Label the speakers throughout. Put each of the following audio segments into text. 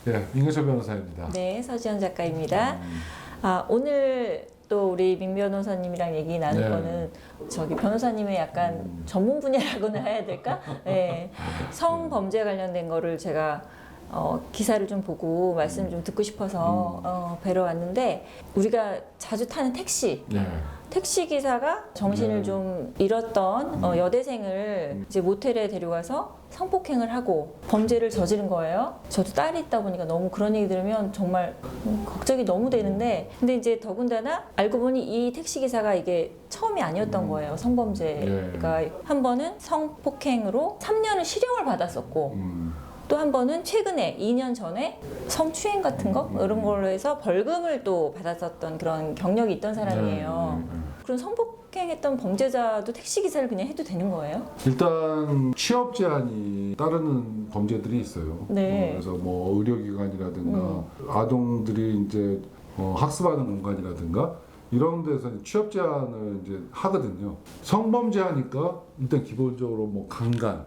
Speaker 1: 네, 민경철 변호사입니다.
Speaker 2: 네, 서지현 작가입니다. 오늘 또 우리 민 변호사님이랑 얘기 나눌
Speaker 1: 네.
Speaker 2: 거는 저기 변호사님의 약간 전문 분야라고나 해야 될까? 네, 성범죄 관련된 거를 제가 기사를 좀 보고 말씀을 좀 듣고 싶어서 뵈러 왔는데, 우리가 자주 타는 택시.
Speaker 1: 네.
Speaker 2: 택시 기사가 정신을 좀 잃었던 여대생을 이제 모텔에 데려가서 성폭행을 하고 범죄를 저지른 거예요. 저도 딸이 있다 보니까 너무 그런 얘기 들으면 정말 걱정이 너무 되는데, 근데 이제 더군다나 알고 보니 이 택시 기사가 이게 처음이 아니었던 거예요. 성범죄가 한 번은 성폭행으로 3년을 실형을 받았었고, 또 한 번은 최근에 2년 전에 성추행 같은 거 이런 걸로 해서 벌금을 또 받았었던 그런 경력이 있던 사람이에요. 그런 성폭행했던 범죄자도 택시기사를 그냥 해도 되는 거예요?
Speaker 1: 일단 취업 제한이 따르는 범죄들이 있어요.
Speaker 2: 네.
Speaker 1: 그래서 뭐 의료기관이라든가 아동들이 이제 학습하는 공간이라든가 이런 데서 취업 제한을 이제 하거든요. 성범죄 하니까 일단 기본적으로 뭐 강간,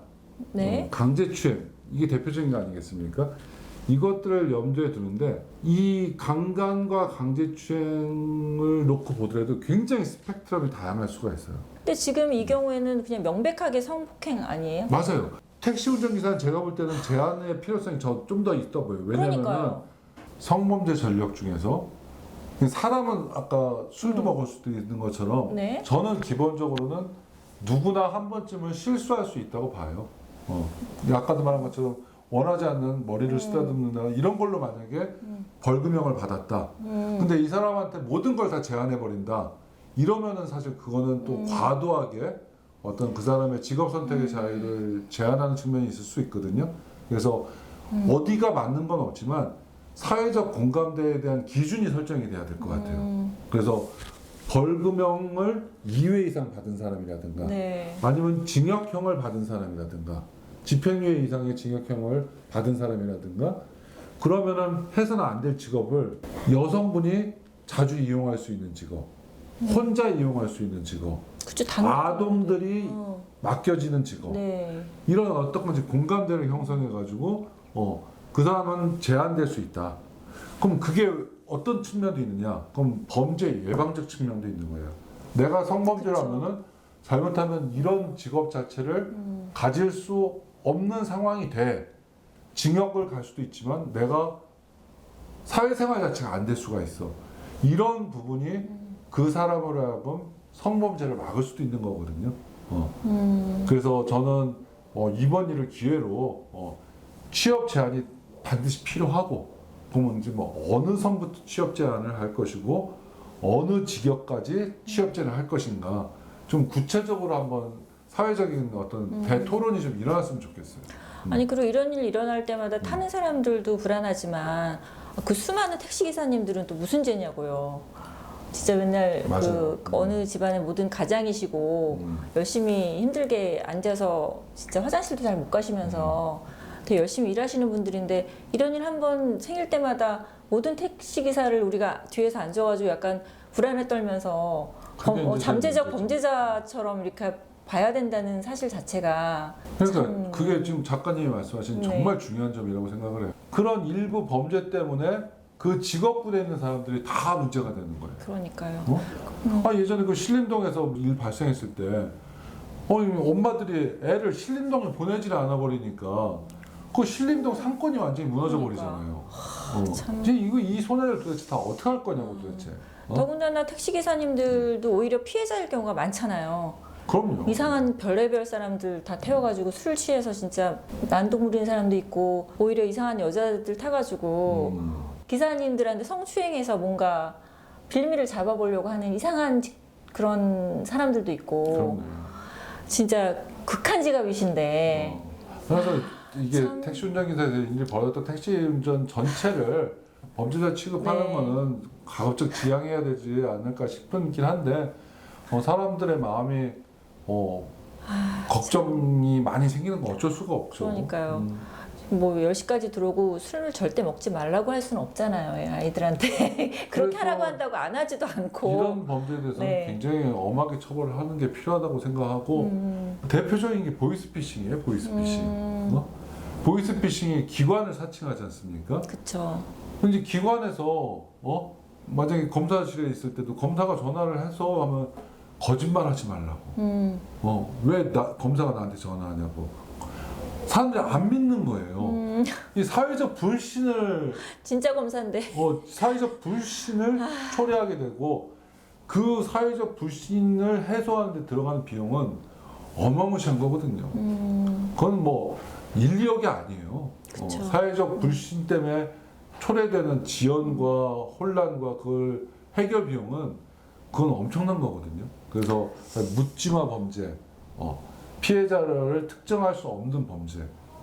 Speaker 2: 네.
Speaker 1: 강제추행 이게 대표적인 거 아니겠습니까? 이것들을 염두에 두는데 이 강간과 강제추행을 놓고 보더라도 굉장히 스펙트럼이 다양할 수가 있어요.
Speaker 2: 근데 지금 이 경우에는 그냥 명백하게 성폭행 아니에요?
Speaker 1: 맞아요. 택시 운전기사는 제가 볼 때는 제한의 필요성이 좀 더 있어 보여요. 왜냐하면
Speaker 2: 그러니까요.
Speaker 1: 성범죄 전력 중에서 사람은 아까 술도 먹을 수도 있는 것처럼
Speaker 2: 네.
Speaker 1: 저는 기본적으로는 누구나 한 번쯤은 실수할 수 있다고 봐요. 아까도 말한 것처럼 원하지 않는 머리를 쓰다듬는다 이런 걸로 만약에 벌금형을 받았다. 근데 이 사람한테 모든 걸 다 제한해 버린다. 이러면은 사실 그거는 또 과도하게 어떤 그 사람의 직업 선택의 자유를 제한하는 측면이 있을 수 있거든요. 그래서 어디가 맞는 건 없지만 사회적 공감대에 대한 기준이 설정이 돼야 될 것 같아요. 그래서 벌금형을 2회 이상 받은 사람이라든가
Speaker 2: 네.
Speaker 1: 아니면 징역형을 받은 사람이라든가 집행유예 이상의 징역형을 받은 사람이라든가 그러면은 해서는 안 될 직업을 여성분이 자주 이용할 수 있는 직업, 혼자 이용할 수 있는 직업,
Speaker 2: 그쵸,
Speaker 1: 아동들이 맡겨지는 직업,
Speaker 2: 네.
Speaker 1: 이런 어떤 건지 공감대를 형성해가지고 그 사람은 제한될 수 있다. 그럼 그게 어떤 측면도 있느냐? 그럼 범죄 예방적 측면도 있는 거예요. 내가 성범죄를 하면은 잘못하면 이런 직업 자체를 가질 수 없는 상황이 돼. 징역을 갈 수도 있지만 내가 사회생활 자체가 안 될 수가 있어. 이런 부분이 그 사람으로 하여금 성범죄를 막을 수도 있는 거거든요. 그래서 저는 이번 일을 기회로 취업 제한이 반드시 필요하고, 그러면 이제 뭐 어느 선부터 취업 제한을 할 것이고 어느 직역까지 취업 제한을 할 것인가 좀 구체적으로 한번 사회적인 어떤 대토론이 좀 일어났으면 좋겠어요.
Speaker 2: 아니, 그리고 이런 일 일어날 때마다 타는 사람들도 불안하지만 그 수많은 택시 기사님들은 또 무슨 죄냐고요. 진짜 맨날
Speaker 1: 맞아요.
Speaker 2: 그 어느 집안의 모든 가장이시고 열심히 힘들게 앉아서 진짜 화장실도 잘 못 가시면서 되게 열심히 일하시는 분들인데, 이런 일 한 번 생길 때마다 모든 택시 기사를 우리가 뒤에서 앉아가지고 약간 불안에 떨면서 잠재적 범죄자처럼 이렇게 봐야 된다는 사실 자체가
Speaker 1: 그러니까 그게 지금 작가님이 말씀하신
Speaker 2: 네.
Speaker 1: 정말 중요한 점이라고 생각을 해요. 그런 일부 범죄 때문에 그 직업군에 있는 사람들이 다 문제가 되는 거예요.
Speaker 2: 그러니까요.
Speaker 1: 예전에 그 신림동에서 일 발생했을 때 엄마들이 애를 신림동에 보내질 않아 버리니까 그 신림동 상권이 완전히 무너져 버리잖아요.
Speaker 2: 참.
Speaker 1: 이제 이 손해를 도대체 다 어떻게 할 거냐고 도대체.
Speaker 2: 더군다나 택시 기사님들도 오히려 피해자일 경우가 많잖아요.
Speaker 1: 그럼요.
Speaker 2: 이상한 별의별 사람들 다 태워가지고 술 취해서 진짜 난동 부리는 사람도 있고, 오히려 이상한 여자들 타가지고 기사님들한테 성추행해서 뭔가 빌미를 잡아보려고 하는 이상한 그런 사람들도 있고.
Speaker 1: 그럼요.
Speaker 2: 진짜 극한 직업이신데.
Speaker 1: 그래서 이게
Speaker 2: 참.
Speaker 1: 택시 운전기사에서 일이 벌어졌던 택시 운전 전체를 범죄자 취급하는
Speaker 2: 네.
Speaker 1: 거는 가급적 지양해야 되지 않을까 싶긴 한데 사람들의 마음이 걱정이 많이 생기는 건 어쩔 수가 없죠.
Speaker 2: 그러니까요. 뭐 10시까지 들어오고 술을 절대 먹지 말라고 할 수는 없잖아요, 아이들한테. 그렇게
Speaker 1: 그래서
Speaker 2: 하라고 한다고 안 하지도 않고.
Speaker 1: 이런 범죄에 대해서는
Speaker 2: 네.
Speaker 1: 굉장히 엄하게 처벌을 하는 게 필요하다고 생각하고 대표적인 게 보이스피싱이에요. 보이스피싱. 보이스피싱이 기관을 사칭하지 않습니까?
Speaker 2: 그쵸.
Speaker 1: 근데 기관에서 만약에 검사실에 있을 때도 검사가 전화를 해서 하면 거짓말하지 말라고. 왜 검사가 나한테 전화하냐고. 사람들이 안 믿는 거예요. 이 사회적 불신을
Speaker 2: 진짜 검사인데.
Speaker 1: 사회적 불신을 초래하게 되고 그 사회적 불신을 해소하는 데 들어가는 비용은 어마무시한 거거든요. 그건 뭐 1, 2억이 아니에요.
Speaker 2: 그쵸.
Speaker 1: 사회적 불신 때문에 초래되는 지연과 혼란과 그걸 해결 비용은 그건 엄청난 거거든요. 그래서 묻지마 범죄, 피해자를 특정할 수 없는 범죄,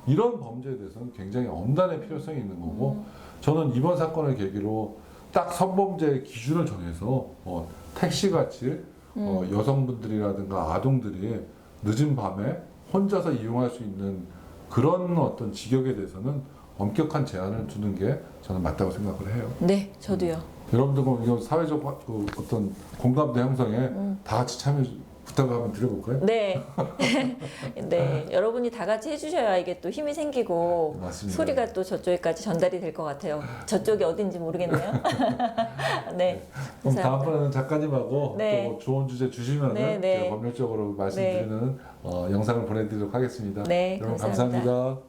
Speaker 1: 이런 범죄에 대해서는 굉장히 엄단의 필요성이 있는 거고, 저는 이번 사건을 계기로 딱 성범죄의 기준을 정해서 택시같이 여성분들이라든가 아동들이 늦은 밤에 혼자서 이용할 수 있는 그런 어떤 직역에 대해서는 엄격한 제한을 두는 게 저는 맞다고 생각을 해요.
Speaker 2: 네, 저도요.
Speaker 1: 여러분들 그럼 이거 사회적 어떤 공감대 형성에 다 같이 참여 부탁을 한번 드려볼까요?
Speaker 2: 네. 네. 여러분이 다 같이 해주셔야 이게 또 힘이 생기고
Speaker 1: 맞습니다.
Speaker 2: 소리가 또 저쪽에까지 전달이 될 것 같아요. 저쪽이 어딘지 모르겠네요. 네.
Speaker 1: 그럼
Speaker 2: 감사합니다.
Speaker 1: 다음번에는 작가님하고
Speaker 2: 네.
Speaker 1: 또 좋은 주제 주시면
Speaker 2: 네, 네.
Speaker 1: 제가 법률적으로 말씀드리는 영상을 보내드리도록 하겠습니다.
Speaker 2: 네,
Speaker 1: 여러분
Speaker 2: 감사합니다.
Speaker 1: 감사합니다.